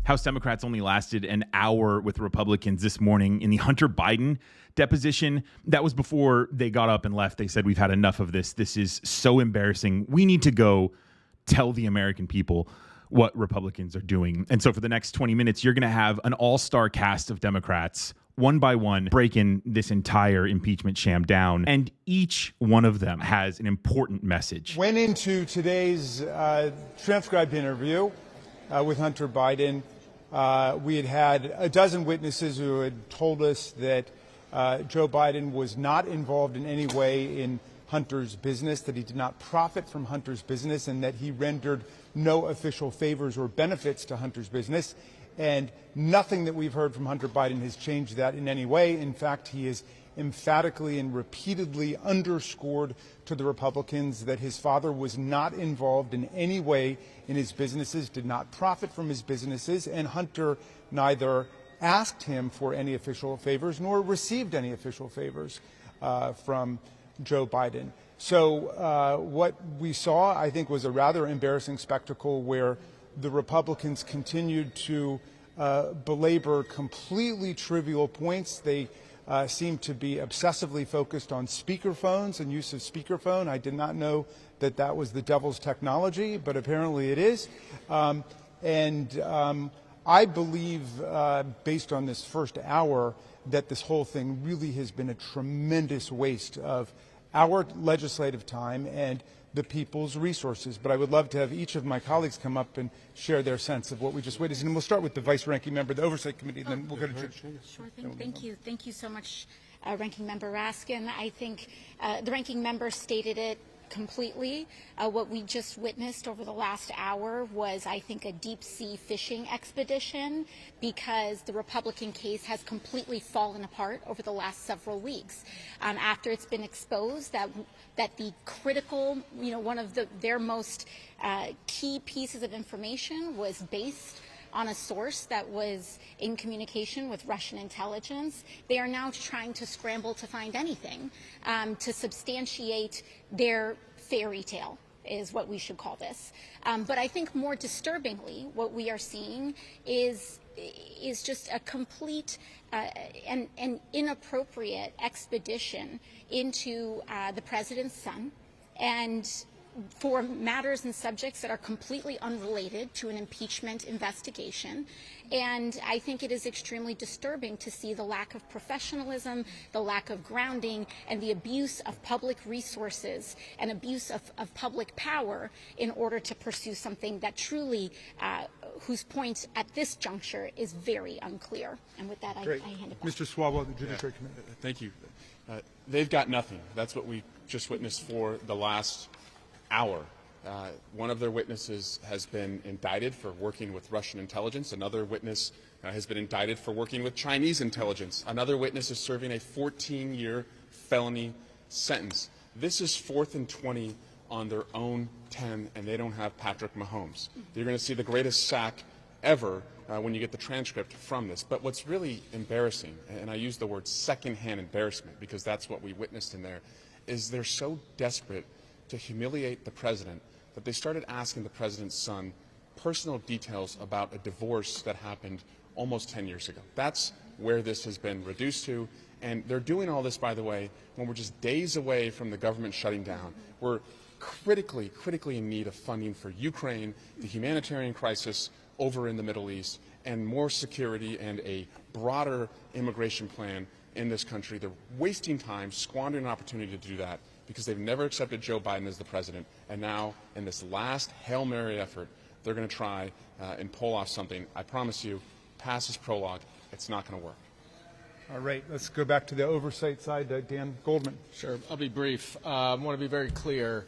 House Democrats only lasted an hour with Republicans this morning in the Hunter Biden deposition. That was before they got up and left. They said, we've had enough of this. This is so embarrassing. We need to go tell the American people what Republicans are doing. And so for the next 20 minutes, you're going to have an all-star cast of Democrats, one by one, breaking this entire impeachment sham down. And each one of them has an important message. Went into today's transcribed interview with Hunter Biden. We had a dozen witnesses who had told us that Joe Biden was not involved in any way in Hunter's business, that he did not profit from Hunter's business, and that he rendered no official favors or benefits to Hunter's business. And nothing that we've heard from Hunter Biden has changed that in any way. In fact, he has emphatically and repeatedly underscored to the Republicans that his father was not involved in any way in his businesses, did not profit from his businesses, and Hunter neither asked him for any official favors nor received any official favors from Joe Biden. So what we saw, I think, was a rather embarrassing spectacle where the Republicans continued to belabor completely trivial points. They seem to be obsessively focused on speakerphones and use of speakerphone. I did not know that that was the devil's technology, but apparently it is. I believe, based on this first hour, that this whole thing really has been a tremendous waste of our legislative time and the people's resources. But I would love to have each of my colleagues come up and share their sense of what we just witnessed. And we'll start with the vice-ranking member of the Oversight Committee, and then we'll go to Sure thing. Thank you. Thank you so much, Ranking Member Raskin. I think the ranking member stated it completely. What we just witnessed over the last hour was, I think, a deep-sea fishing expedition, because the Republican case has completely fallen apart over the last several weeks. After it's been exposed that the critical, one of their most key pieces of information was based on a source that was in communication with Russian intelligence, they are now trying to scramble to find anything to substantiate their fairy tale, is what we should call this. But I think more disturbingly, what we are seeing is just a complete and inappropriate expedition into the president's son, and for matters and subjects that are completely unrelated to an impeachment investigation. And I think it is extremely disturbing to see the lack of professionalism, the lack of grounding, and the abuse of public resources and abuse of public power in order to pursue something that truly, whose point at this juncture is very unclear. And with that, I hand it back. Mr. Swalwell, the Judiciary Committee. Thank you. They've got nothing. That's what we just witnessed for the last hour. One of their witnesses has been indicted for working with Russian intelligence. Another witness has been indicted for working with Chinese intelligence. Another witness is serving a 14-year felony sentence. This is 4th and 20 on their own 10, and they don't have Patrick Mahomes. You're going to see the greatest sack ever when you get the transcript from this. But what's really embarrassing, and I use the word secondhand embarrassment because that's what we witnessed in there, is they're so desperate to humiliate the president that they started asking the president's son personal details about a divorce that happened almost 10 years ago. That's where this has been reduced to. And they're doing all this, by the way, when we're just days away from the government shutting down. We're critically in need of funding for Ukraine, the humanitarian crisis over in the Middle East, and more security and a broader immigration plan in this country. They're wasting time, squandering an opportunity to do that, because they've never accepted Joe Biden as the president. And now, in this last Hail Mary effort, they're going to try and pull off something. I promise you, past this prologue, it's not going to work. All right, let's go back to the oversight side. Dan Goldman. Sure, I'll be brief. I want to be very clear.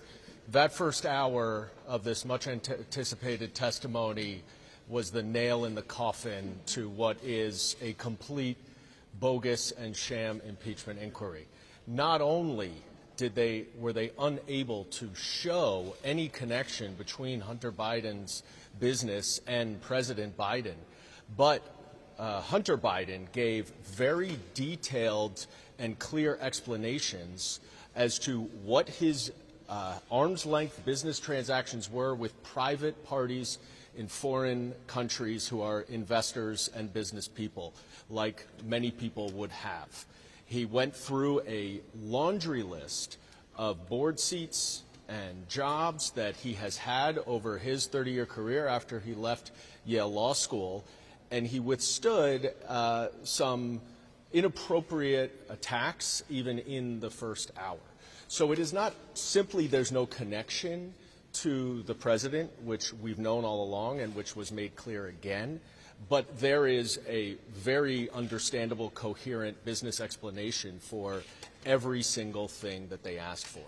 That first hour of this much anticipated testimony was the nail in the coffin to what is a complete bogus and sham impeachment inquiry. Not only were they unable to show any connection between Hunter Biden's business and President Biden, but Hunter Biden gave very detailed and clear explanations as to what his arm's length business transactions were with private parties in foreign countries who are investors and business people, like many people would have. He went through a laundry list of board seats and jobs that he has had over his 30-year career after he left Yale Law School, and he withstood some inappropriate attacks even in the first hour. So it is not simply there's no connection to the president, which we've known all along and which was made clear again, but there is a very understandable, coherent business explanation for every single thing that they asked for.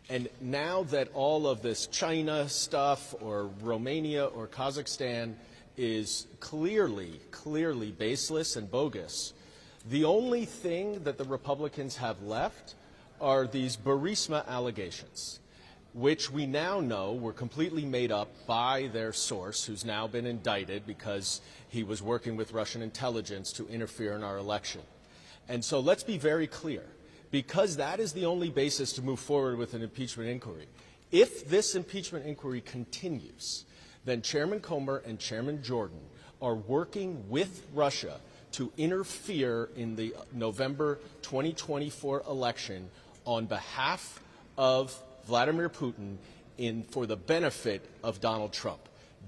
And now that all of this China stuff or Romania or Kazakhstan is clearly baseless and bogus, the only thing that the Republicans have left are these Burisma allegations, which we now know were completely made up by their source, who's now been indicted because he was working with Russian intelligence to interfere in our election. And so let's be very clear, because that is the only basis to move forward with an impeachment inquiry. If this impeachment inquiry continues, then Chairman Comer and Chairman Jordan are working with Russia to interfere in the November 2024 election on behalf of Vladimir Putin for the benefit of Donald Trump.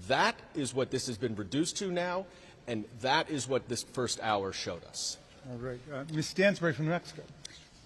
That is what this has been reduced to now, and that is what this first hour showed us. All right. Ms. Stansbury from New Mexico.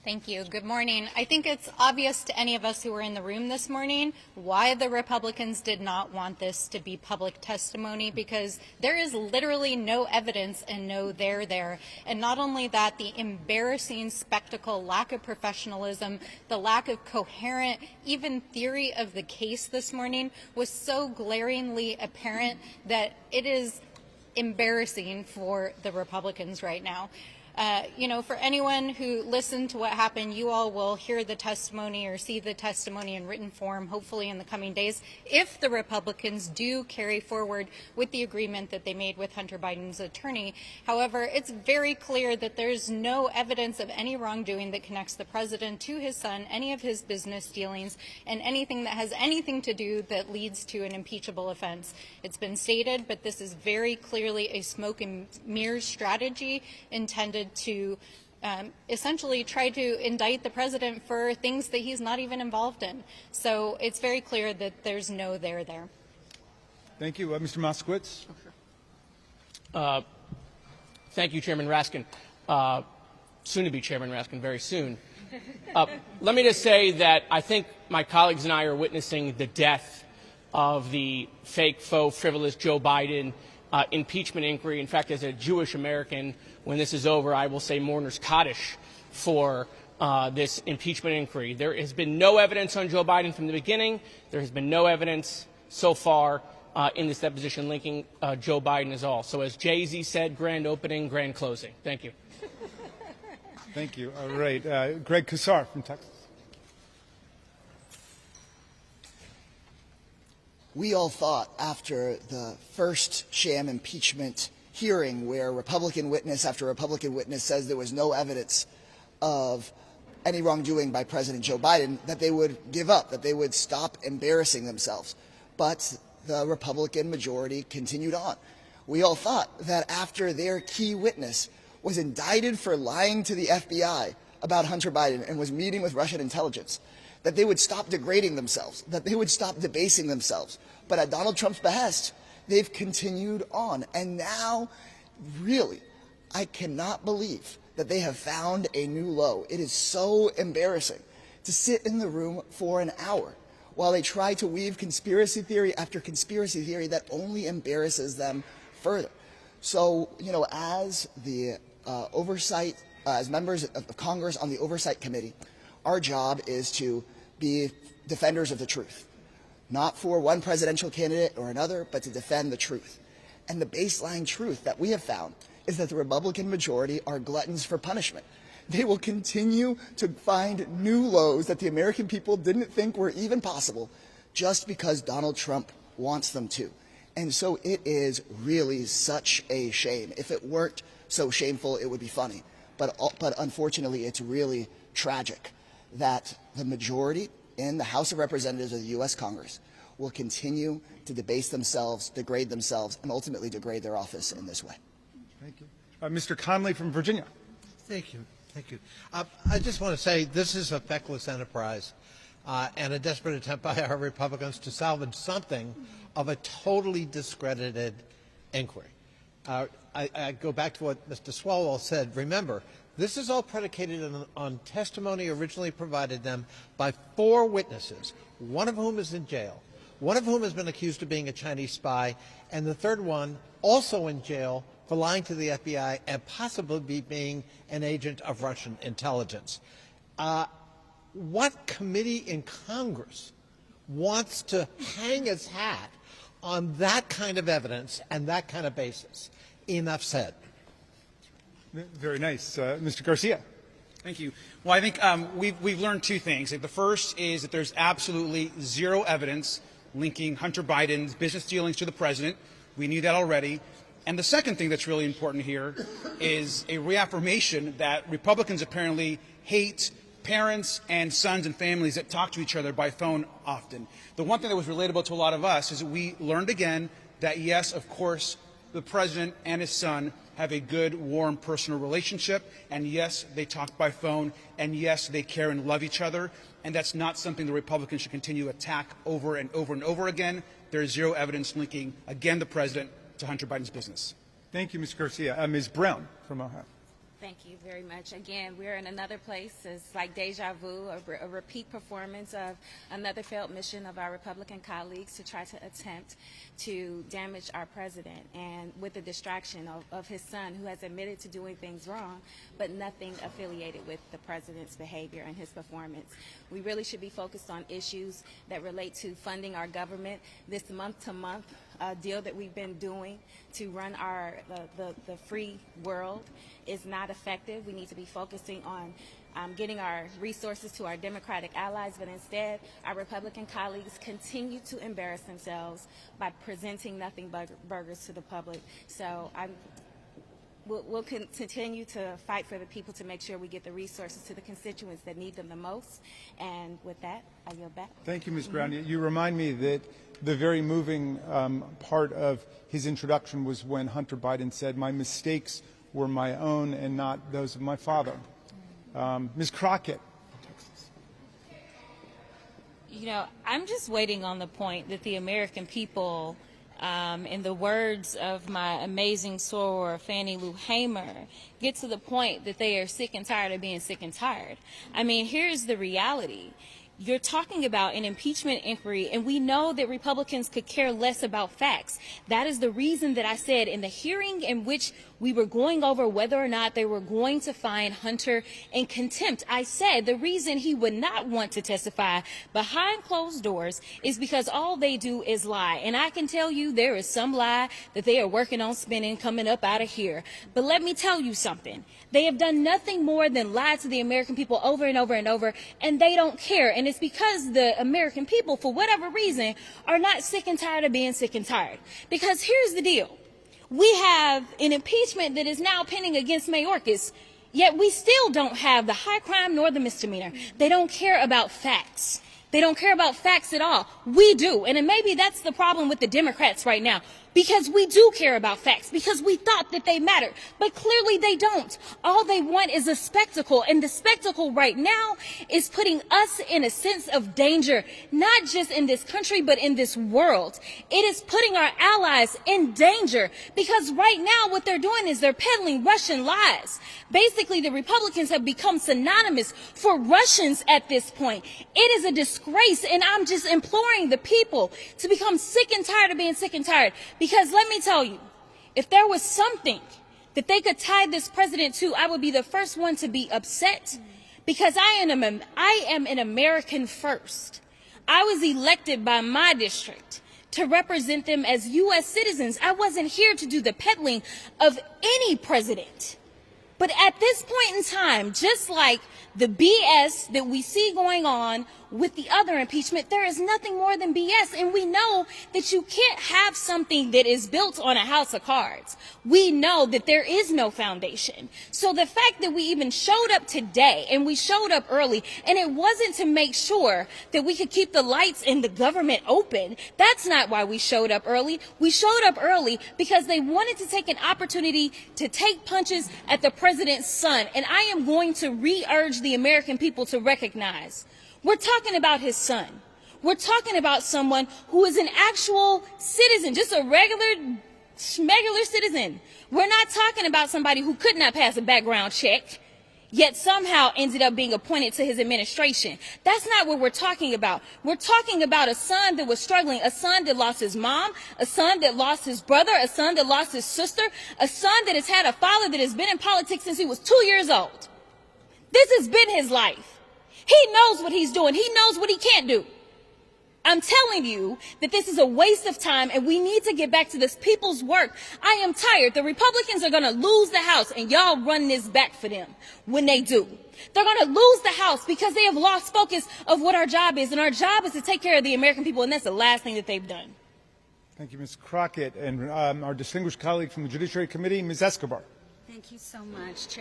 Thank you. Good morning. I think it's obvious to any of us who were in the room this morning why the Republicans did not want this to be public testimony, because there is literally no evidence and no there. And not only that, the embarrassing spectacle, lack of professionalism, the lack of coherent, even theory of the case this morning was so glaringly apparent that it is embarrassing for the Republicans right now. For anyone who listened to what happened, you all will hear the testimony or see the testimony in written form, hopefully in the coming days, if the Republicans do carry forward with the agreement that they made with Hunter Biden's attorney. However, it's very clear that there's no evidence of any wrongdoing that connects the president to his son, any of his business dealings, and anything that has anything to do that leads to an impeachable offense. It's been stated, but this is very clearly a smoke and mirrors strategy intended to essentially try to indict the president for things that he's not even involved in. So it's very clear that there's no there. Thank you. Mr. Moskowitz. Thank you, Chairman Raskin. Soon to be Chairman Raskin, very soon. Let me just say that I think my colleagues and I are witnessing the death of the fake, faux, frivolous Joe Biden impeachment inquiry. In fact, as a Jewish American, when this is over, I will say mourner's Kaddish for this impeachment inquiry. There has been no evidence on Joe Biden from the beginning. There has been no evidence so far in this deposition linking Joe Biden at all. So as Jay-Z said, grand opening, grand closing. Thank you. Thank you. All right. Greg Kassar from Texas. We all thought after the first sham impeachment hearing where Republican witness after Republican witness says there was no evidence of any wrongdoing by President Joe Biden that they would give up, that they would stop embarrassing themselves. But the Republican majority continued on. We all thought that after their key witness was indicted for lying to the FBI about Hunter Biden and was meeting with Russian intelligence, that they would stop degrading themselves, that they would stop debasing themselves. But at Donald Trump's behest, they've continued on. And now, really, I cannot believe that they have found a new low. It is so embarrassing to sit in the room for an hour while they try to weave conspiracy theory after conspiracy theory that only embarrasses them further. So, as the as members of Congress on the Oversight Committee, our job is to be defenders of the truth. Not for one presidential candidate or another, but to defend the truth. And the baseline truth that we have found is that the Republican majority are gluttons for punishment. They will continue to find new lows that the American people didn't think were even possible just because Donald Trump wants them to. And so it is really such a shame. If it weren't so shameful, it would be funny. But unfortunately, it's really tragic that the majority in the House of Representatives of the U.S. Congress will continue to debase themselves, degrade themselves, and ultimately degrade their office in this way. Thank you. Mr. Conley from Virginia. Thank you. Thank you. I just want to say this is a feckless enterprise and a desperate attempt by our Republicans to salvage something of a totally discredited inquiry. I go back to what Mr. Swalwell said. Remember, this is all predicated on testimony originally provided them by 4 witnesses, one of whom is in jail, one of whom has been accused of being a Chinese spy, and the third one also in jail for lying to the FBI and possibly being an agent of Russian intelligence. What committee in Congress wants to hang its hat on that kind of evidence and that kind of basis? Enough said. Very nice. Mr. Garcia. Thank you. Well, I think we've learned 2 things. The first is that there's absolutely zero evidence linking Hunter Biden's business dealings to the president. We knew that already. And the second thing that's really important here is a reaffirmation that Republicans apparently hate parents and sons and families that talk to each other by phone often. The one thing that was relatable to a lot of us is that we learned again that, yes, of course, the president and his son have a good, warm, personal relationship, and yes, they talk by phone, and yes, they care and love each other, and that's not something the Republicans should continue to attack over and over and over again. There is zero evidence linking, again, the president to Hunter Biden's business. Thank you, Mr. Garcia. Ms. Brown from Ohio. Thank you very much. Again, we're in another place. It's like deja vu, a repeat performance of another failed mission of our Republican colleagues to try to attempt to damage our president, and with the distraction of his son, who has admitted to doing things wrong, but nothing affiliated with the president's behavior and his performance. We really should be focused on issues that relate to funding our government. This month-to-month deal that we've been doing to run the free world is not effective. We need to be focusing on getting our resources to our Democratic allies, but instead our Republican colleagues continue to embarrass themselves by presenting nothing but burgers to the public. So we'll continue to fight for the people to make sure we get the resources to the constituents that need them the most. And with that, I yield back. Thank you, Ms. Brown. You remind me that the very moving part of his introduction was when Hunter Biden said, "My mistakes were my own and not those of my father." Ms. Crockett. You know, I'm just waiting on the point that the American people, in the words of my amazing soror, Fannie Lou Hamer, get to the point that they are sick and tired of being sick and tired. I mean, here's the reality. You're talking about an impeachment inquiry, and we know that Republicans could care less about facts. That is the reason that I said in the hearing in which we were going over whether or not they were going to find Hunter in contempt, I said the reason he would not want to testify behind closed doors is because all they do is lie. And I can tell you there is some lie that they are working on spinning coming up out of here. But let me tell you something. They have done nothing more than lie to the American people over and over and over, and they don't care. And it's because the American people, for whatever reason, are not sick and tired of being sick and tired. Because here's the deal. We have an impeachment that is now pending against Mayorkas, yet we still don't have the high crime nor the misdemeanor. They don't care about facts. They don't care about facts at all. We do. And maybe that's the problem with the Democrats right now. Because we do care about facts, because we thought that they mattered, but clearly they don't. All they want is a spectacle, and the spectacle right now is putting us in a sense of danger, not just in this country, but in this world. It is putting our allies in danger, because right now what they're doing is they're peddling Russian lies. Basically, the Republicans have become synonymous for Russians at this point. It is a disgrace, and I'm just imploring the people to become sick and tired of being sick and tired. Because let me tell you, if there was something that they could tie this president to, I would be the first one to be upset. Because I am an American first. I was elected by my district to represent them as U.S. citizens. I wasn't here to do the peddling of any president. But at this point in time, just like the BS that we see going on with the other impeachment, there is nothing more than BS. And we know that you can't have something that is built on a house of cards. We know that there is no foundation. So the fact that we even showed up today, and we showed up early, and it wasn't to make sure that we could keep the lights in the government open. That's not why we showed up early. We showed up early because they wanted to take an opportunity to take punches at the president's son. And I am going to re-urge the American people to recognize we're talking about his son. We're talking about someone who is an actual citizen, just a regular citizen. We're not talking about somebody who could not pass a background check, yet somehow ended up being appointed to his administration. That's not what we're talking about. We're talking about a son that was struggling, a son that lost his mom, a son that lost his brother, a son that lost his sister, a son that has had a father that has been in politics since he was 2 years old. This has been his life. He knows what he's doing. He knows what he can't do. I'm telling you that this is a waste of time, and we need to get back to this people's work. I am tired. The Republicans are going to lose the House, and y'all run this back for them when they do. They're going to lose the House because they have lost focus of what our job is, and our job is to take care of the American people, and that's the last thing that they've done. Thank you, Ms. Crockett. And our distinguished colleague from the Judiciary Committee, Ms. Escobar. Thank you so much.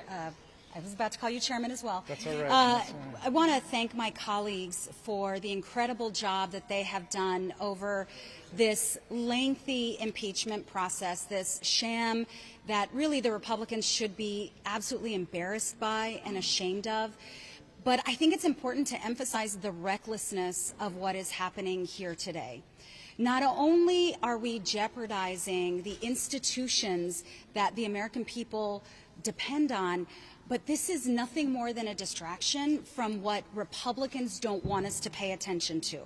I was about to call you chairman as well. That's all right. I want to thank my colleagues for the incredible job that they have done over this lengthy impeachment process, this sham that really the Republicans should be absolutely embarrassed by and ashamed of. But I think it's important to emphasize the recklessness of what is happening here today. Not only are we jeopardizing the institutions that the American people depend on, but this is nothing more than a distraction from what Republicans don't want us to pay attention to.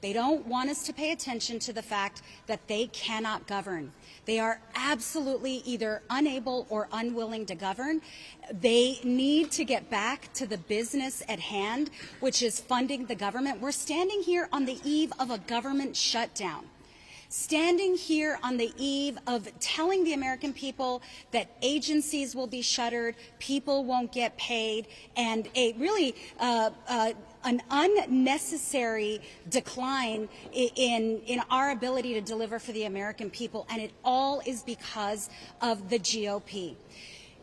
They don't want us to pay attention to the fact that they cannot govern. They are absolutely either unable or unwilling to govern. They need to get back to the business at hand, which is funding the government. We're standing here on the eve of a government shutdown. Standing here on the eve of telling the American people that agencies will be shuttered, people won't get paid, and a really an unnecessary decline in our ability to deliver for the American people, and it all is because of the GOP.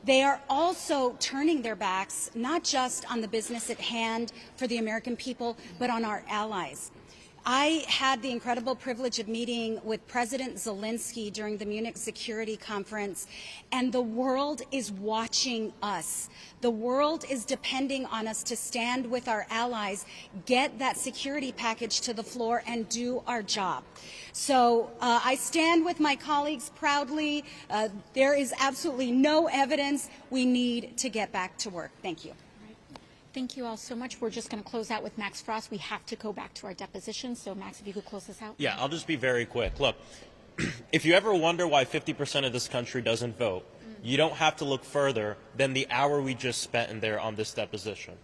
They are also turning their backs not just on the business at hand for the American people, but on our allies. I had the incredible privilege of meeting with President Zelensky during the Munich Security Conference, and the world is watching us. The world is depending on us to stand with our allies, get that security package to the floor, and do our job. So I stand with my colleagues proudly. There is absolutely no evidence. We need to get back to work. Thank you. Thank you all so much. We're just going to close out with Max Frost. We have to go back to our deposition. So, Max, if you could close this out. Yeah, I'll just be very quick. Look, if you ever wonder why 50% of this country doesn't vote, you don't have to look further than the hour we just spent in there on this deposition.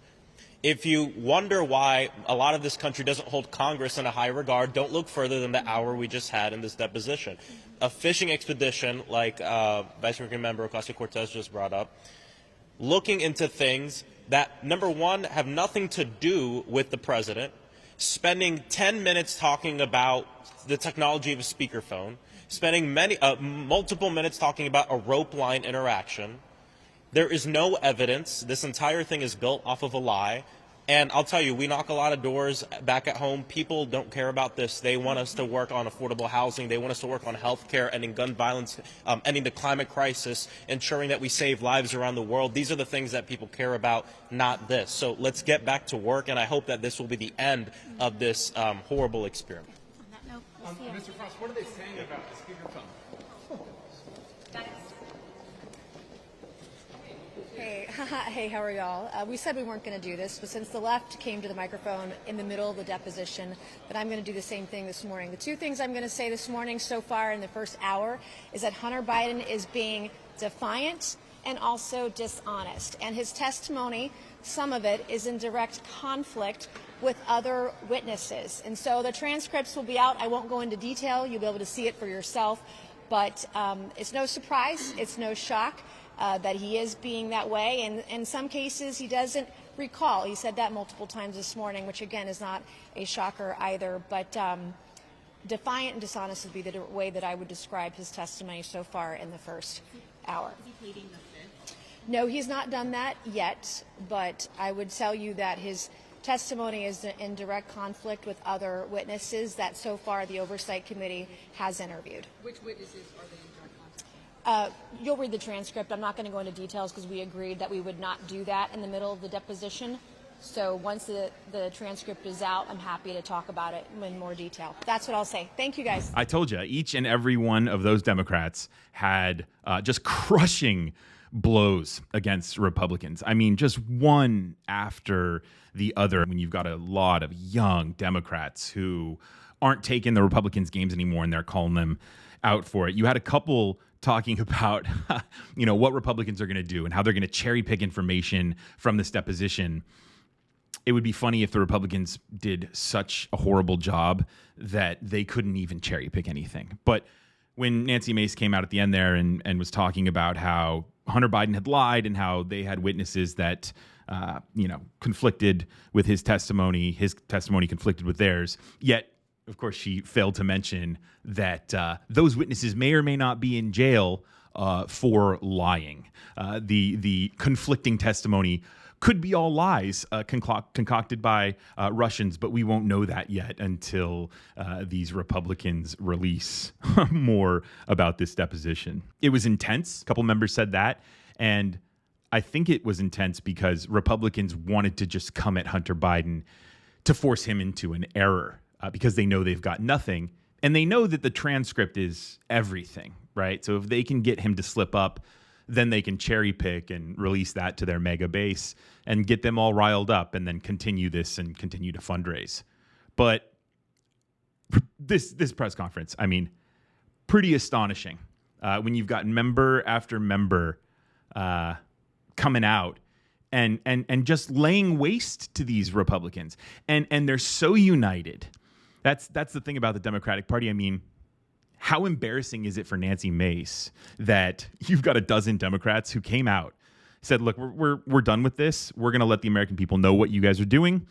If you wonder why a lot of this country doesn't hold Congress in a high regard, don't look further than the hour we just had in this deposition. A fishing expedition, like Vice Ranking Member Ocasio-Cortez just brought up, looking into things that, number one, have nothing to do with the president, spending 10 minutes talking about the technology of a speakerphone, spending multiple minutes talking about a rope line interaction. There is no evidence. This entire thing is built off of a lie. And I'll tell you, we knock a lot of doors back at home. People don't care about this. They want us to work on affordable housing. They want us to work on health care, ending gun violence, ending the climate crisis, ensuring that we save lives around the world. These are the things that people care about, not this. So let's get back to work, and I hope that this will be the end of this horrible experiment. Mr. Frost, what are they saying about the speakerphone? Hey, how are y'all? We said we weren't going to do this, but since the left came to the microphone in the middle of the deposition, that I'm going to do the same thing this morning. The two things I'm going to say this morning so far in the first hour is that Hunter Biden is being defiant and also dishonest. And his testimony, some of it, is in direct conflict with other witnesses. And so the transcripts will be out. I won't go into detail. You'll be able to see it for yourself. But it's no surprise. It's no shock that he is being that way, and in some cases he doesn't recall. He said that multiple times this morning, which again is not a shocker either, but defiant and dishonest would be the way that I would describe his testimony so far in the first hour. Is he pleading the fifth? No, he's not done that yet, but I would tell you that his testimony is in direct conflict with other witnesses that so far the Oversight Committee has interviewed. Which witnesses are they in direct conflict? You'll read the transcript. I'm not going to go into details because we agreed that we would not do that in the middle of the deposition. So once the transcript is out, I'm happy to talk about it in more detail. That's what I'll say. Thank you, guys. I told you, each and every one of those Democrats had just crushing blows against Republicans. I mean, just one after the other. When you've got a lot of young Democrats who aren't taking the Republicans' games anymore and they're calling them out for it. You had a couple talking about, what Republicans are going to do and how they're going to cherry pick information from this deposition. It would be funny if the Republicans did such a horrible job that they couldn't even cherry pick anything. But when Nancy Mace came out at the end there and was talking about how Hunter Biden had lied and how they had witnesses that, conflicted with his testimony conflicted with theirs, yet, of course, she failed to mention that those witnesses may or may not be in jail for lying. The conflicting testimony could be all lies concocted by Russians, but we won't know that yet until these Republicans release more about this deposition. It was intense. A couple members said that. And I think it was intense because Republicans wanted to just come at Hunter Biden to force him into an error because they know they've got nothing. And they know that the transcript is everything, right? So if they can get him to slip up, then they can cherry pick and release that to their mega base and get them all riled up and then continue this and continue to fundraise. But this press conference, I mean, pretty astonishing when you've got member after member coming out and just laying waste to these Republicans. And they're so united. That's the thing about the Democratic Party. I mean, how embarrassing is it for Nancy Mace that you've got a dozen Democrats who came out, said, look, we're done with this. We're going to let the American people know what you guys are doing.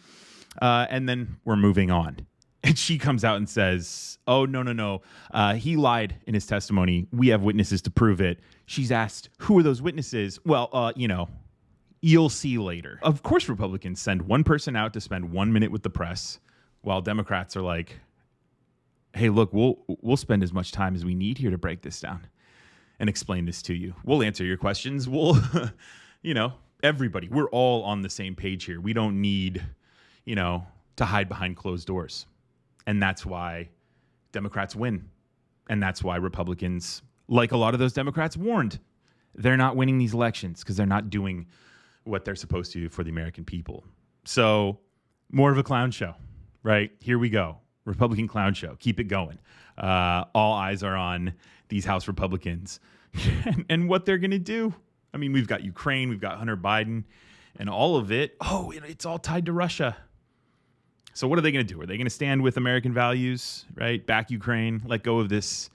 And then we're moving on. And she comes out and says, oh, no. He lied in his testimony. We have witnesses to prove it. She's asked, who are those witnesses? Well, you'll see later. Of course, Republicans send one person out to spend 1 minute with the press while Democrats are like, hey, look, we'll spend as much time as we need here to break this down and explain this to you. We'll answer your questions. We'll, everybody, we're all on the same page here. We don't need, to hide behind closed doors. And that's why Democrats win. And that's why Republicans, like a lot of those Democrats, warned they're not winning these elections because they're not doing what they're supposed to do for the American people. So more of a clown show, right? Here we go. Republican clown show. Keep it going. All eyes are on these House Republicans and what they're going to do. I mean, we've got Ukraine, we've got Hunter Biden, and all of it. Oh, it's all tied to Russia. So what are they going to do? Are they going to stand with American values, right? Back Ukraine, let go of this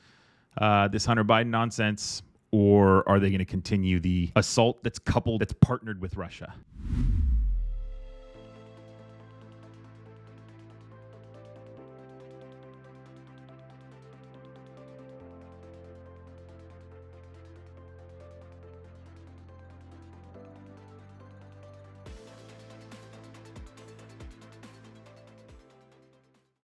Hunter Biden nonsense, or are they going to continue the assault that's partnered with Russia?